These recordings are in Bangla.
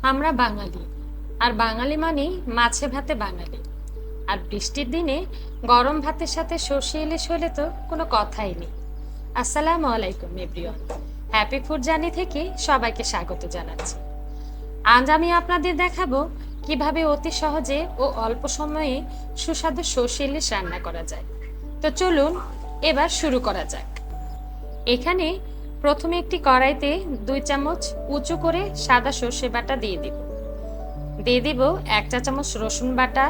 আমরা বাঙালি, আর বাঙালি মানেই মাছে ভাতে বাঙালি। আর বৃষ্টির দিনে গরম ভাতের সাথে সর্ষে ইলিশ হলে তো কোনো কথাই নেই। আসসালামু আলাইকুম এভরিওয়ান, হ্যাপি ফুড জার্নি থেকে সবাইকে স্বাগত জানাচ্ছি। আজ আমি আপনাদের দেখাবো কিভাবে অতি সহজে ও অল্প সময়ে সুস্বাদু সর্ষে ইলিশ রান্না করা যায়। তো চলুন এবার শুরু করা যাক। এখানে প্রথমে একটি কড়াইতে 2 চামচ উঁচু করে সাদা সর্ষে বাটা দিয়ে দিব 1 চা চামচ রসুন বাটা,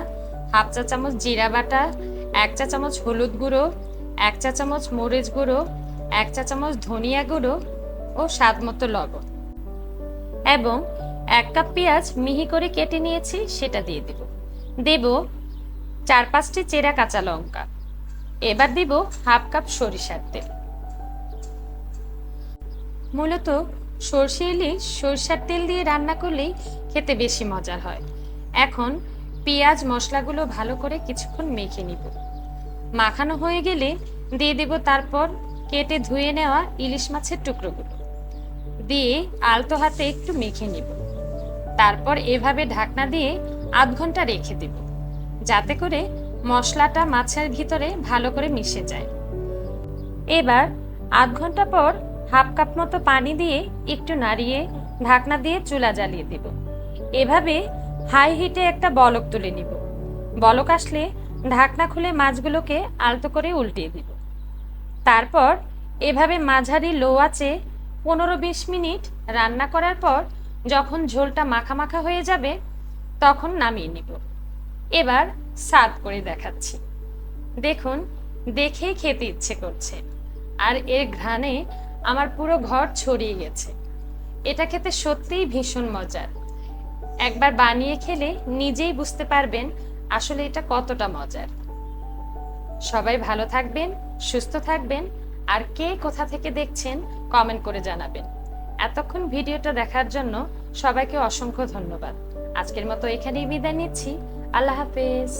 হাফ চা চামচ জিরা বাটা, 1 চা চামচ হলুদ গুঁড়ো, 1 চা চামচ মরিচ গুঁড়ো, 1 চা চামচ ধনিয়া গুঁড়ো ও স্বাদ মতো লবণ, এবং 1 কাপ পেঁয়াজ মিহি করে কেটে নিয়েছি সেটা দিয়ে দেব 4-5টি চেরা কাঁচা লঙ্কা। এবার দিব হাফ কাপ সরিষার তেল। মূলত সর্ষে ইলিশ সরিষার তেল দিয়ে রান্না করলেই খেতে বেশি মজার হয়। এখন পেঁয়াজ মশলাগুলো ভালো করে কিছুক্ষণ মেখে নিব। মাখানো হয়ে গেলে দিয়ে দেব তারপর কেটে ধুয়ে নেওয়া ইলিশ মাছের টুকরোগুলো দিয়ে আলতো হাতে একটু মেখে নিব। তারপর এভাবে ঢাকনা দিয়ে আধ ঘন্টা রেখে দেব, যাতে করে মশলাটা মাছের ভিতরে ভালো করে মিশে যায়। এবার আধ ঘন্টা পর হাফ কাপ মতো পানি দিয়ে একটু নাড়িয়ে ঢাকনা দিয়ে চুলা জ্বালিয়ে দেব। এভাবে হাই হিটে একটা বলক তুলে নিব। বলক আসলে ঢাকনা খুলে মাছগুলোকে আলতো করে উল্টিয়ে দিব। তারপর এভাবে মাঝারি লো আঁচে 15-20 মিনিট রান্না করার পর যখন ঝোলটা মাখা মাখা হয়ে যাবে তখন নামিয়ে নিব। এবার সার্ভ করে দেখাচ্ছি। দেখুন, দেখেই খেতে ইচ্ছে করছে, আর এর ঘ্রাণে আমার পুরো ঘর ছড়িয়ে গেছে। এটা খেতে সত্যিই ভীষণ মজার। একবার বানিয়ে খেলে নিজেই বুঝতে পারবেন আসলে এটা কতটা মজার। সবাই ভালো থাকবেন, সুস্থ থাকবেন, আর কে কোথা থেকে দেখছেন কমেন্ট করে জানাবেন। এতক্ষণ ভিডিওটা দেখার জন্য সবাইকে অসংখ্য ধন্যবাদ। আজকের মতো এখানেই বিদায় নিচ্ছি। আল্লাহ হাফেজ।